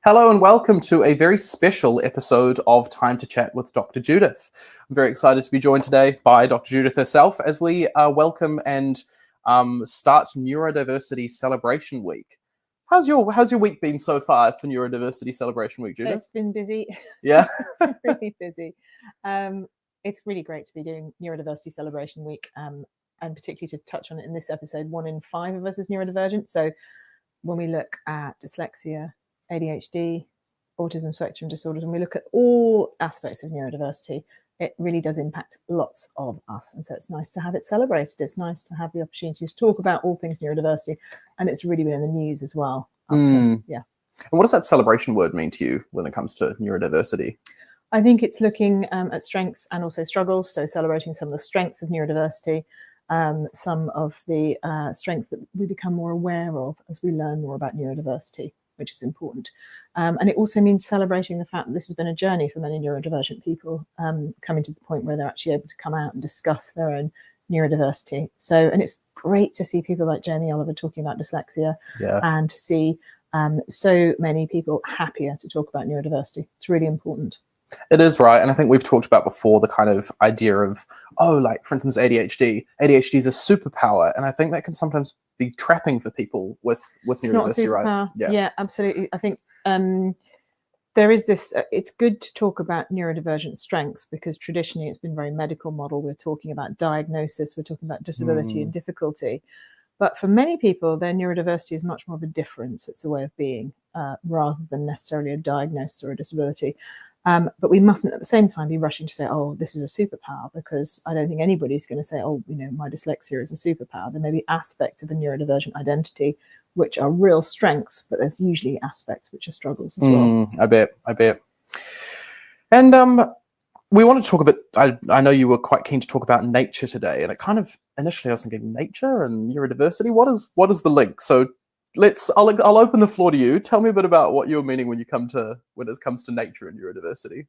Hello and welcome to a very special episode of Time to Chat with Dr. Judith. I'm very excited to be joined today by Dr. Judith herself as we welcome and start Neurodiversity Celebration Week. How's your week been so far for Neurodiversity Celebration Week, Judith? It's been busy. Yeah. It's been really busy. It's really great to be doing Neurodiversity Celebration Week, and particularly to touch on it in this episode. 1 in 5 of us is neurodivergent. So when we look at dyslexia, ADHD, autism spectrum disorders, when we look at all aspects of neurodiversity, it really does impact lots of us. And so it's nice to have it celebrated. It's nice to have the opportunity to talk about all things neurodiversity. And it's really been in the news as well. And what does that celebration word mean to you when it comes to neurodiversity? I think it's looking at strengths and also struggles. So celebrating some of the strengths of neurodiversity, some of the strengths that we become more aware of as we learn more about neurodiversity, which is important. And it also means celebrating the fact that this has been a journey for many neurodivergent people, coming to the point where they're actually able to come out and discuss their own neurodiversity. So, and it's great to see people like Jamie Oliver talking about dyslexia, and to see so many people happier to talk about neurodiversity. It's really important. It is, right. And I think we've talked about before the kind of idea of, like, for instance, ADHD. ADHD is a superpower. And I think that can sometimes be trapping for people with neurodiversity, right? Yeah, absolutely. I think there is this, it's good to talk about neurodivergent strengths because traditionally it's been very medical model. We're talking about diagnosis, we're talking about disability and difficulty. But for many people, their neurodiversity is much more of a difference. It's a way of being rather than necessarily a diagnosis or a disability. But we mustn't at the same time be rushing to say, oh, this is a superpower, because I don't think anybody's going to say, oh, my dyslexia is a superpower. There may be aspects of the neurodivergent identity which are real strengths, but there's usually aspects which are struggles as well. I bet. And we want to talk a bit, I know you were quite keen to talk about nature today, and it kind of, initially I was thinking nature and neurodiversity, what is the link? So I'll open the floor to you. Tell me a bit about what you're meaning when it comes to nature and neurodiversity.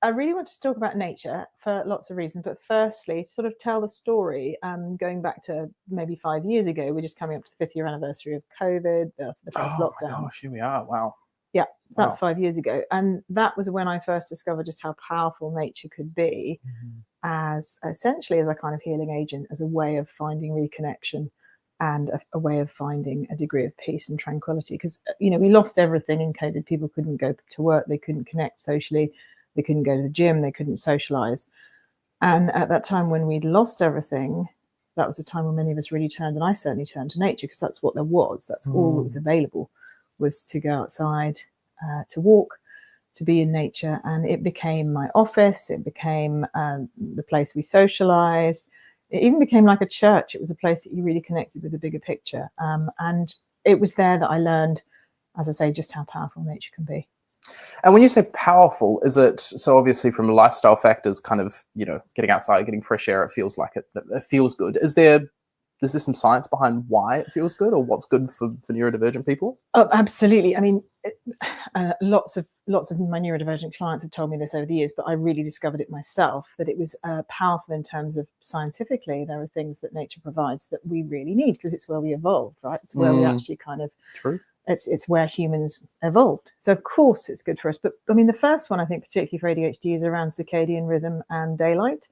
I really want to talk about nature for lots of reasons, but firstly, sort of tell the story. Going back to maybe 5 years ago, we're just coming up to the 5th year anniversary of COVID, the first lockdown. Oh my gosh, here we are! Wow. Yeah, that's 5 years ago, and that was when I first discovered just how powerful nature could be, as essentially as a kind of healing agent, as a way of finding reconnection. And a way of finding a degree of peace and tranquility, because we lost everything in COVID. People couldn't go to work, they couldn't connect socially, they couldn't go to the gym, they couldn't socialize. And at that time when we'd lost everything, that was a time when many of us really turned, and I certainly turned to nature, because that's what there was. That's all that was available, was to go outside, to walk, to be in nature. And it became my office, it became the place we socialized. It even became like a church. It was a place that you really connected with the bigger picture. And it was there that I learned, as I say, just how powerful nature can be. And when you say powerful, is it, so obviously from lifestyle factors, kind of, getting outside, getting fresh air, it feels like it feels good. Is there some science behind why it feels good, or what's good for neurodivergent people? Oh, absolutely. I mean, lots of my neurodivergent clients have told me this over the years, but I really discovered it myself, that it was powerful in terms of scientifically. There are things that nature provides that we really need, because it's where we evolved, right? It's where we actually kind of... True. It's where humans evolved. So of course it's good for us. But I mean, the first one, I think, particularly for ADHD, is around circadian rhythm and daylight.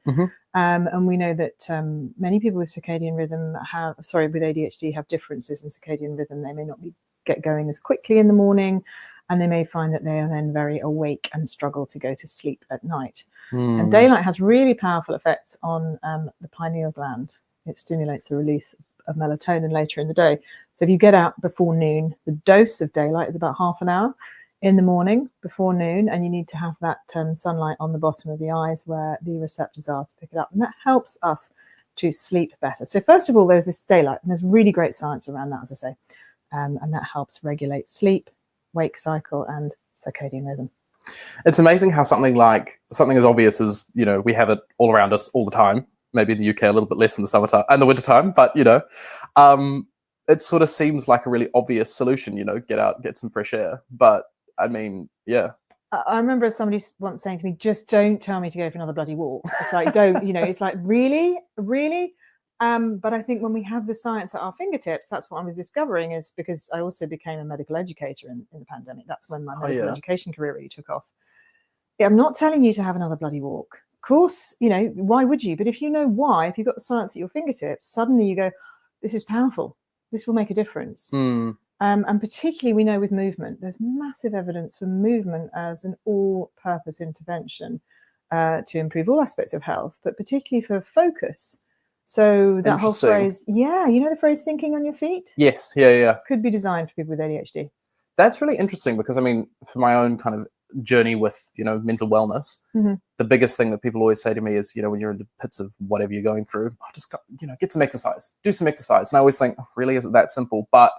And we know that many people with circadian rhythm with ADHD have differences in circadian rhythm. They may not get going as quickly in the morning, and they may find that they are then very awake and struggle to go to sleep at night. And daylight has really powerful effects on the pineal gland. It stimulates the release of melatonin later in the day. So if you get out before noon, the dose of daylight is about half an hour in the morning before noon, and you need to have that sunlight on the bottom of the eyes where the receptors are to pick it up, and that helps us to sleep better. So first of all, there's this daylight, and there's really great science around that, as I say, and that helps regulate sleep, wake cycle, and circadian rhythm. It's amazing how something as obvious as, we have it all around us all the time, maybe in the UK a little bit less in the summertime and the wintertime, but it sort of seems like a really obvious solution, get out, get some fresh air. But I mean, yeah. I remember somebody once saying to me, just don't tell me to go for another bloody walk. It's like, don't, it's like, really? But I think when we have the science at our fingertips, that's what I was discovering, is because I also became a medical educator in the pandemic. That's when my medical education career really took off. I'm not telling you to have another bloody walk. Of course, why would you? But if you know why, if you've got the science at your fingertips, suddenly you go, this is powerful. This will make a difference. And particularly we know with movement, there's massive evidence for movement as an all-purpose intervention to improve all aspects of health, but particularly for focus. So that whole phrase, the phrase thinking on your feet? Yes, yeah. Could be designed for people with ADHD. That's really interesting because, I mean, for my own kind of journey with, mental wellness, the biggest thing that people always say to me is, when you're in the pits of whatever you're going through, just go, get some exercise, do some exercise. And I always think, really, is it that simple? But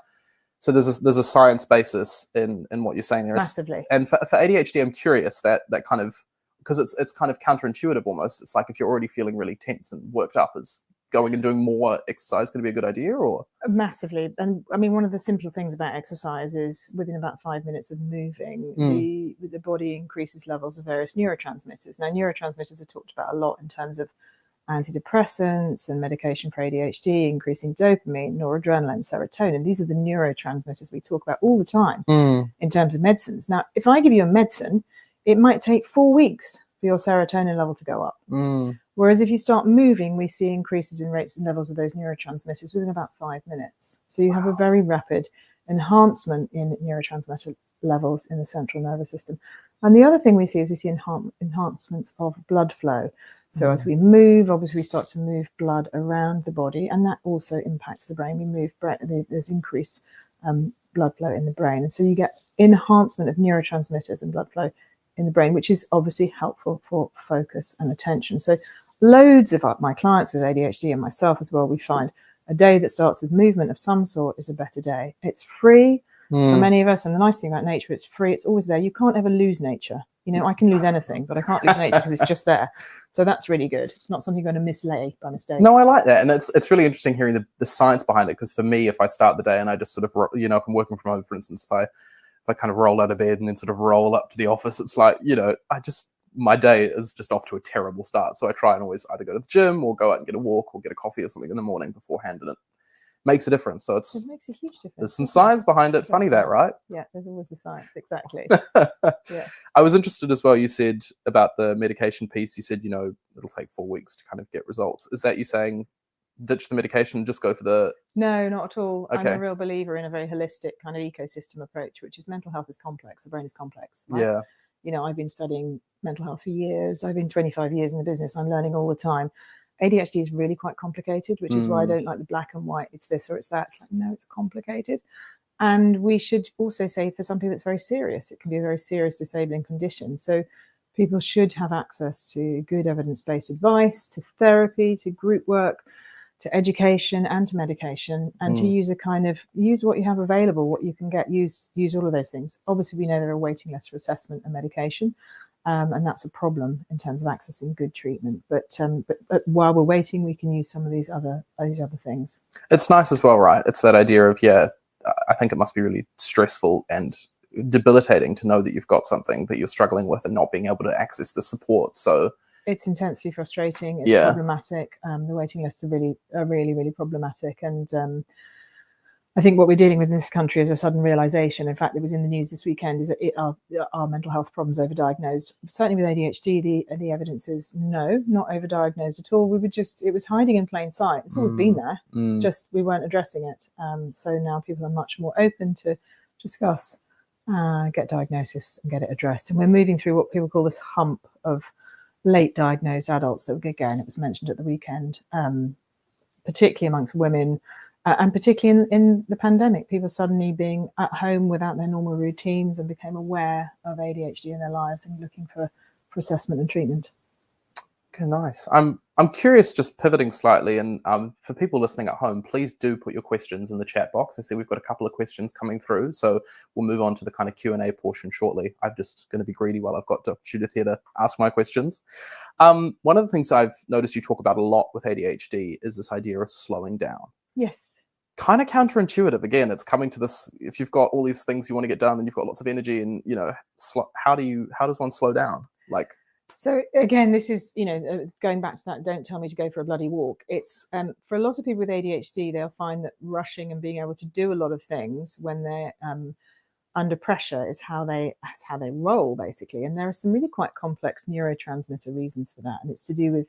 so there's a science basis in what you're saying there. Massively. And for ADHD, I'm curious that kind of, because it's kind of counterintuitive almost. It's like if you're already feeling really tense and worked up, is going and doing more exercise going to be a good idea? Or massively. And I mean, one of the simple things about exercise is within about 5 minutes of moving, the body increases levels of various neurotransmitters. Now, neurotransmitters are talked about a lot in terms of antidepressants and medication for ADHD, increasing dopamine, noradrenaline, serotonin. These are the neurotransmitters we talk about all the time in terms of medicines. Now, if I give you a medicine, it might take 4 weeks for your serotonin level to go up. Whereas if you start moving, we see increases in rates and levels of those neurotransmitters within about 5 minutes. So you have a very rapid enhancement in neurotransmitter levels in the central nervous system. And the other thing we see is we see enhancements of blood flow. So as we move, obviously we start to move blood around the body, and that also impacts the brain. We move, there's increased blood flow in the brain. And so you get enhancement of neurotransmitters and blood flow in the brain, which is obviously helpful for focus and attention. So loads of my clients with ADHD and myself as well, we find a day that starts with movement of some sort is a better day. It's free for many of us. And the nice thing about nature, it's free. It's always there. You can't ever lose nature. I can lose anything, but I can't lose nature because it's just there. So that's really good. It's not something you're going to mislay by mistake. No, I like that. And it's really interesting hearing the science behind it. Because for me, if I start the day and I just sort of, if I'm working from home, for instance, if I kind of roll out of bed and then sort of roll up to the office, it's like, my day is just off to a terrible start. So I try and always either go to the gym or go out and get a walk or get a coffee or something in the morning beforehand. And it makes a difference. So it makes a huge difference. There's some science behind it. Funny that, right? Yeah, there's always the science. Exactly. Yeah. I was interested as well. You said about the medication piece, you said, it'll take 4 weeks to kind of get results. Is that you saying ditch the medication and just go for the... No, not at all. Okay. I'm a real believer in a very holistic kind of ecosystem approach, which is mental health is complex. The brain is complex. Right? Yeah. I've been studying mental health for years. I've been 25 years in the business. I'm learning all the time. ADHD is really quite complicated, which is why I don't like the black and white. It's this or it's that. It's like, no, it's complicated. And we should also say for some people it's very serious. It can be a very serious disabling condition. So people should have access to good evidence-based advice, to therapy, to group work, to education and to medication, and to use use what you have available, what you can get, use all of those things. Obviously, we know there are waiting lists for assessment and medication, and that's a problem in terms of accessing good treatment. But while we're waiting, we can use some of these other things. It's nice as well, right? It's that idea of, I think it must be really stressful and debilitating to know that you've got something that you're struggling with and not being able to access the support. So it's intensely frustrating. It's problematic. The waiting lists are really problematic. And I think what we're dealing with in this country is a sudden realization. In fact, it was in the news this weekend, is that our mental health problems overdiagnosed. Certainly with ADHD, the evidence is no, not overdiagnosed at all. It was hiding in plain sight. It's always been there, just we weren't addressing it. So now people are much more open to discuss, get diagnosis and get it addressed. And we're moving through what people call this hump of late diagnosed adults that, again, it was mentioned at the weekend, particularly amongst women, and particularly in the pandemic, people suddenly being at home without their normal routines and became aware of ADHD in their lives and looking for assessment and treatment. Okay, nice. I'm curious, just pivoting slightly, and for people listening at home, please do put your questions in the chat box. I see we've got a couple of questions coming through, so we'll move on to the kind of Q&A portion shortly. I'm just going to be greedy while I've got Dr Judith here to ask my questions. One of the things I've noticed you talk about a lot with ADHD is this idea of slowing down. Yes. Kind of counterintuitive. Again, it's coming to this, if you've got all these things you want to get done and you've got lots of energy and, how does one slow down? Like, So again, this is, going back to that, don't tell me to go for a bloody walk. It's for a lot of people with ADHD, they'll find that rushing and being able to do a lot of things when they're under pressure is how they roll, basically. And there are some really quite complex neurotransmitter reasons for that. And it's to do with,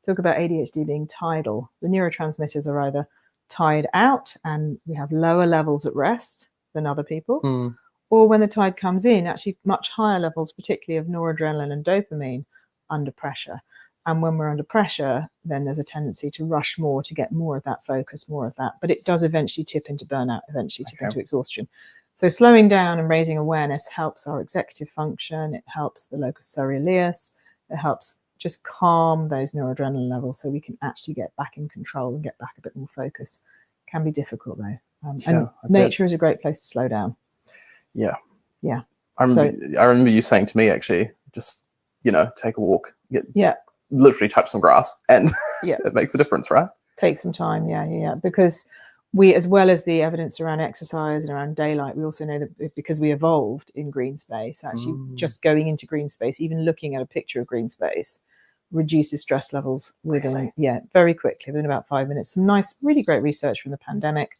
talk about ADHD being tidal. The neurotransmitters are either tied out and we have lower levels at rest than other people, or when the tide comes in, actually much higher levels, particularly of noradrenaline and dopamine, under pressure. And when we're under pressure, then there's a tendency to rush more, to get more of that focus, more of that. But it does eventually tip into burnout, eventually tip into exhaustion. So slowing down and raising awareness helps our executive function. It helps the locus coeruleus. It helps just calm those noradrenaline levels so we can actually get back in control and get back a bit more focus. It can be difficult though. And nature is a great place to slow down. Yeah. Yeah. I remember you saying to me, actually, just, take a walk, literally touch some grass, and it makes a difference, right? Take some time. Yeah. Because we, as well as the evidence around exercise and around daylight, we also know that because we evolved in green space, actually just going into green space, even looking at a picture of green space, reduces stress levels within, very quickly, within about 5 minutes. Some nice, really great research from the pandemic,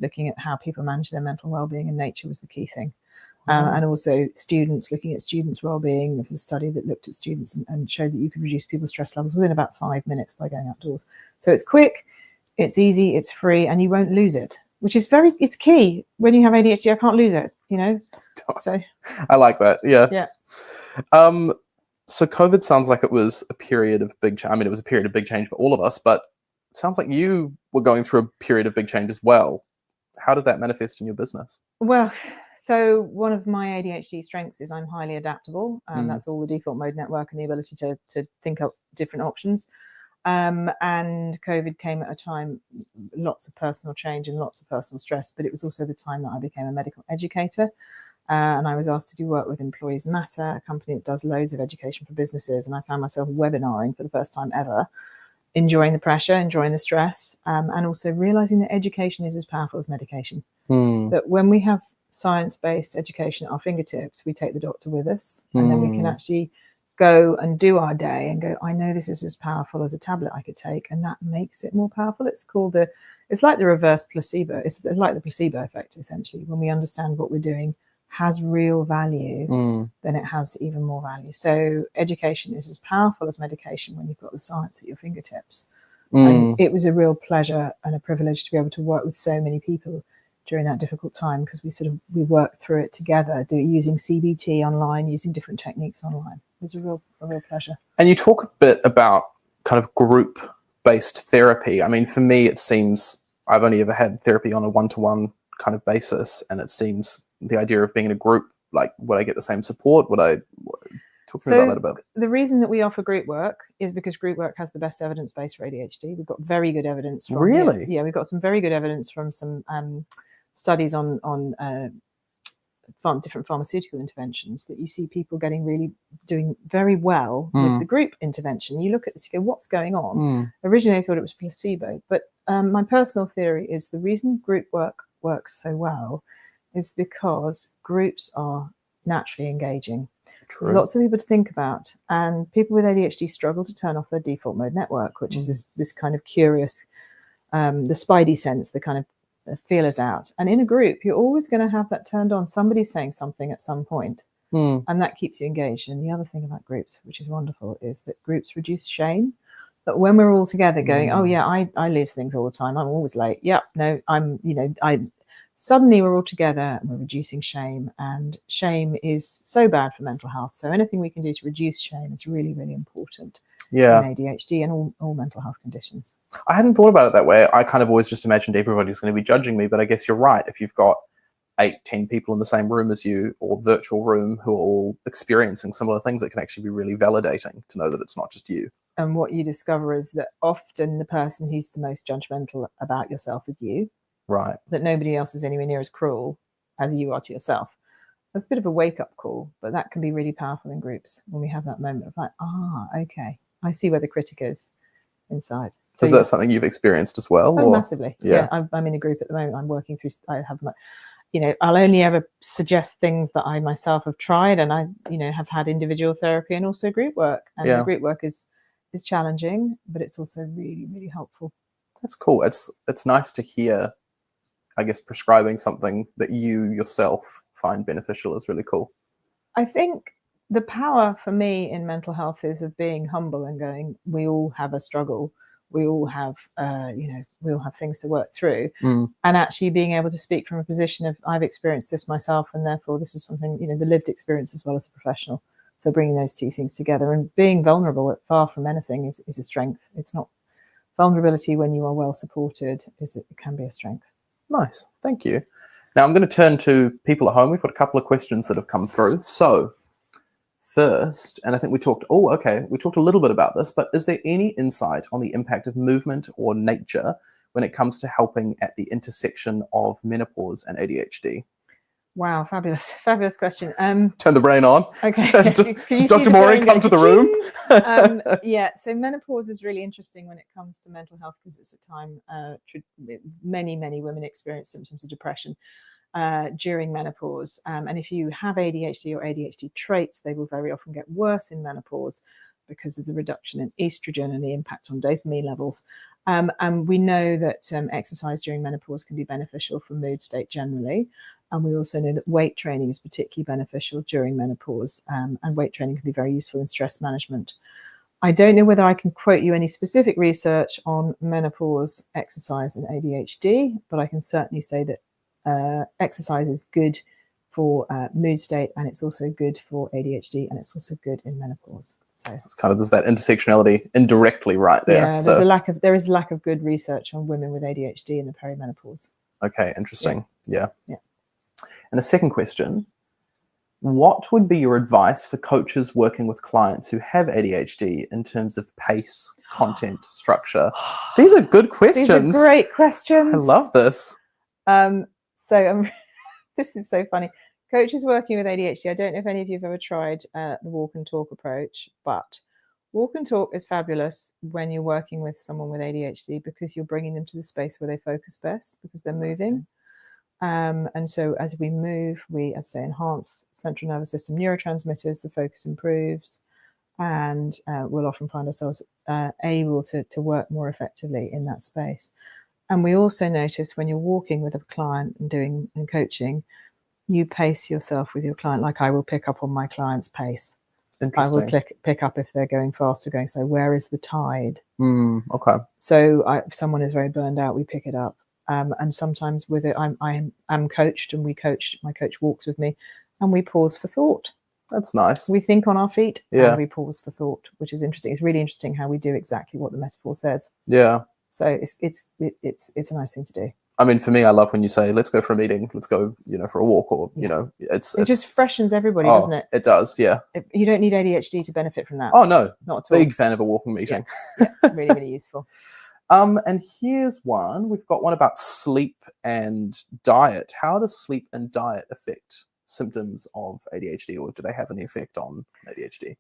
looking at how people manage their mental well-being in nature was the key thing. And also students, looking at students' well-being. There was a study that looked at students and showed that you could reduce people's stress levels within about 5 minutes by going outdoors. So it's quick, it's easy, it's free, and you won't lose it, which is it's key. When you have ADHD, I can't lose it, So I like that. Yeah. So COVID sounds like it was a period of big change. I mean, it was a period of big change for all of us, but it sounds like you were going through a period of big change as well. How did that manifest in your business? Well, so one of my ADHD strengths is I'm highly adaptable. That's all the default mode network and the ability to think up different options. And COVID came at a time, lots of personal change and lots of personal stress, but it was also the time that I became a medical educator. And I was asked to do work with Employees Matter, a company that does loads of education for businesses. And I found myself webinaring for the first time ever, enjoying the pressure, enjoying the stress, and also realizing that education is as powerful as medication. That when we have science-based education at our fingertips, we take the doctor with us, and then we can actually go and do our day and go, I know this is as powerful as a tablet I could take, and that makes it more powerful. It's like the reverse placebo. It's like the placebo effect, essentially. When we understand what we're doing has real value, then it has even more value. So education is as powerful as medication when you've got the science at your fingertips. And it was a real pleasure and a privilege to be able to work with so many people during that difficult time, because we worked through it together, using CBT online, using different techniques online. It was a real pleasure. And you talk a bit about kind of group-based therapy. I mean, for me, it seems I've only ever had therapy on a one-to-one kind of basis, and it seems the idea of being in a group, like, would I get the same support? Talk to me about that a bit. The reason that we offer group work is because group work has the best evidence base for ADHD. We've got very good evidence from we've got some very good evidence from some studies on different pharmaceutical interventions, that you see people doing very well with the group intervention. You look at this, you go, what's going on? Originally I thought it was placebo, but my personal theory is the reason group work works so well is because groups are naturally engaging. True. There's lots of people to think about, and people with ADHD struggle to turn off their default mode network, which is this kind of curious, the spidey sense, the kind of feelers out. And in a group, you're always going to have that turned on. Somebody's saying something at some point, and that keeps you engaged. And the other thing about groups, which is wonderful, is that groups reduce shame. But when we're all together going, oh yeah, I lose things all the time, I'm always late. Suddenly we're all together and we're reducing shame, and shame is so bad for mental health. So anything we can do to reduce shame is really, really important in ADHD and all mental health conditions. I hadn't thought about it that way. I kind of always just imagined everybody's going to be judging me, but I guess you're right. If you've got 8-10 people in the same room as you, or virtual room, who are all experiencing similar things, it can actually be really validating to know that it's not just you. And what you discover is that often the person who's the most judgmental about yourself is you. Right. That nobody else is anywhere near as cruel as you are to yourself. That's a bit of a wake-up call, but that can be really powerful in groups when we have that moment of like, okay, I see where the critic is inside. So is that something you've experienced as well? Oh, massively. Yeah. I'm in a group at the moment. I'm working through. I'll only ever suggest things that I myself have tried, and I, have had individual therapy and also group work. And the group work is challenging, but it's also really, really helpful. That's cool. It's nice to hear, I guess, prescribing something that you yourself find beneficial is really cool. I think the power for me in mental health is of being humble and going, we all have a struggle. We all have, we all have things to work through, and actually being able to speak from a position of, I've experienced this myself, and therefore this is something, the lived experience as well as the professional. So bringing those two things together and being vulnerable, far from anything, is a strength. It's not vulnerability when you are well supported. It can be a strength. Nice, thank you. Now I'm going to turn to people at home. We've got a couple of questions that have come through. So first, and I think we talked a little bit about this, but is there any insight on the impact of movement or nature when it comes to helping at the intersection of menopause and ADHD? Wow, fabulous question. Turn the brain on. Okay. Dr. Maureen, come to the room. So menopause is really interesting when it comes to mental health, because it's a time many women experience symptoms of depression during menopause. And if you have ADHD or ADHD traits, they will very often get worse in menopause because of the reduction in estrogen and the impact on dopamine levels. And we know that exercise during menopause can be beneficial for mood state generally. And we also know that weight training is particularly beneficial during menopause, and weight training can be very useful in stress management. I don't know whether I can quote you any specific research on menopause, exercise, and ADHD, but I can certainly say that exercise is good for mood state, and it's also good for ADHD, and it's also good in menopause. So it's there's that intersectionality indirectly right there. Yeah, there is a lack of good research on women with ADHD in the perimenopause. Okay, interesting. Yeah. And a second question, what would be your advice for coaches working with clients who have ADHD in terms of pace, content, structure? These are good questions. These are great questions. I love this. This is so funny. Coaches working with ADHD, I don't know if any of you have ever tried the walk and talk approach, but walk and talk is fabulous when you're working with someone with ADHD, because you're bringing them to the space where they focus best, because they're moving. And so as we move, we, as I say, enhance central nervous system neurotransmitters, the focus improves, and we'll often find ourselves able to work more effectively in that space. And we also notice when you're walking with a client and coaching, you pace yourself with your client. Like I will pick up on my client's pace. I will pick up if they're going fast or going slow. Where is the tide? Okay. So if someone is very burned out, we pick it up. And sometimes with it, I'm coached, and my coach walks with me, and we pause for thought. That's nice. We think on our feet, and we pause for thought, which is interesting. It's really interesting how we do exactly what the metaphor says. Yeah. So it's a nice thing to do. I mean, for me, I love when you say, let's go for a meeting, let's go, for a walk, or, it just freshens everybody, doesn't it? It does, yeah. You don't need ADHD to benefit from that. Oh, no. Not at all. Big fan of a walking meeting. Yeah, really, really useful. And here's one. We've got one about sleep and diet. How does sleep and diet affect symptoms of ADHD, or do they have any effect on ADHD?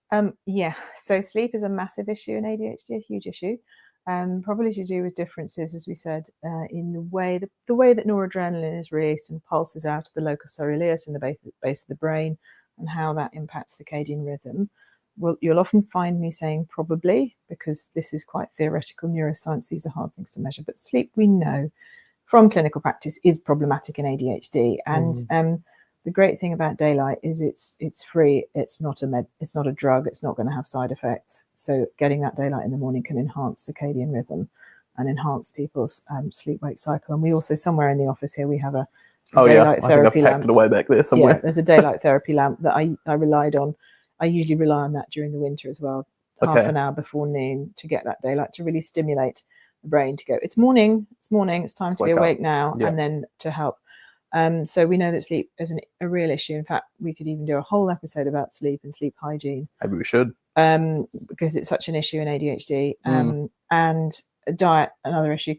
So sleep is a massive issue in ADHD, a huge issue. Probably to do with differences, as we said, in the way that noradrenaline is released and pulses out of the locus coeruleus in the base of the brain, and how that impacts circadian rhythm. Well, you'll often find me saying probably, because this is quite theoretical neuroscience. These are hard things to measure. But sleep, we know from clinical practice, is problematic in ADHD. And the great thing about daylight is it's free. It's not a drug. It's not going to have side effects. So getting that daylight in the morning can enhance circadian rhythm and enhance people's sleep-wake cycle. And we also, somewhere in the office here, we have a daylight therapy lamp. I packed it away back there somewhere. Yeah, there's a daylight therapy lamp that I relied on. I usually rely on that during the winter as well, half an hour before noon, to get that daylight, to really stimulate the brain to go, it's morning, it's time to be awake now, and then to help. So we know that sleep is a real issue. In fact, we could even do a whole episode about sleep and sleep hygiene. Maybe we should. Because it's such an issue in ADHD. And diet, another issue.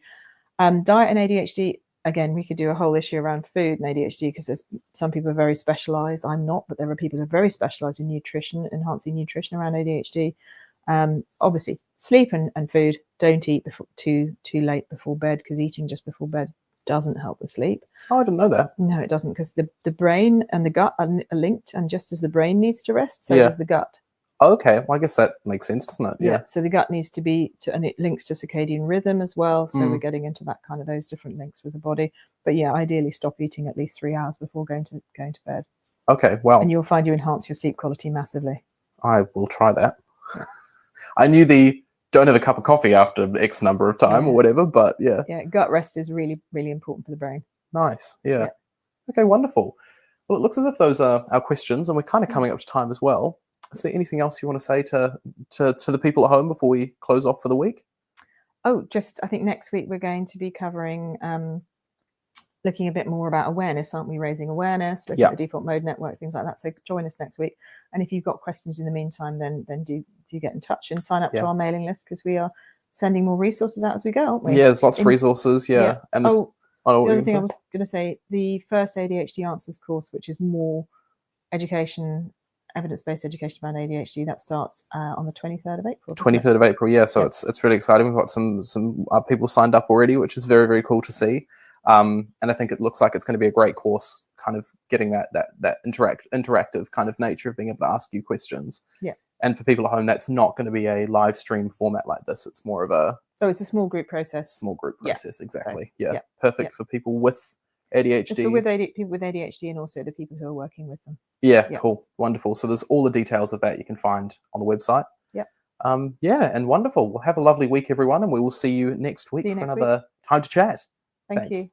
Diet and ADHD, again, we could do a whole issue around food and ADHD, because there's some people are very specialized. I'm not, but there are people that are very specialized in nutrition, enhancing nutrition around ADHD. Obviously, sleep and food. Don't eat too late before bed, because eating just before bed doesn't help with sleep. Oh, I didn't know that. No, it doesn't, because the brain and the gut are linked, and just as the brain needs to rest, so Yeah. does the gut. Okay, well, I guess that makes sense, doesn't it? Yeah. So the gut needs to be, and it links to circadian rhythm as well. So we're Mm. getting into that kind of those different links with the body. But yeah, ideally stop eating at least 3 hours before going to bed, Okay, well, and you'll find you enhance your sleep quality massively. I will try that. I knew the don't have a cup of coffee after X number of time or Yeah. whatever, but yeah. Yeah, gut rest is really, really important for the brain. Nice. Yeah. Yeah. Okay, wonderful. Well, it looks as if those are our questions, and we're kind of coming up to time as well. Is there anything else you want to say to the people at home before we close off for the week? Oh, just I think next week we're going to be covering looking a bit more about awareness, aren't we? Raising awareness, looking Yeah. at the default mode network, things like that. So join us next week. And if you've got questions in the meantime, then do get in touch and sign up to Yeah. our mailing list, because we are sending more resources out as we go, aren't we? Yeah, there's lots of resources. Yeah. Yeah. And there's The what other you thing I gonna was going to say, the first ADHD Answers course, which is more education, evidence-based education about ADHD, that starts on the 23rd of April. say? 23rd of April. Yeah, so Yeah. it's really exciting. We've got some people signed up already, which is very, very cool to see. And I think it looks like it's going to be a great course, kind of getting that interactive kind of nature of being able to ask you questions. Yeah. And for people at home, that's not going to be a live stream format like this. It's more of a it's a small group process. Small group Yeah. process, exactly. So, yeah. yeah. Perfect for people with ADHD. Just for people with ADHD, and also the people who are working with them. Yeah, Yeah. cool. Wonderful. So there's all the details of that you can find on the website. Yeah. Yeah, and wonderful. Well, have a lovely week, everyone, and we will see you next week See you for next another Time to Chat. Thank Thanks. you.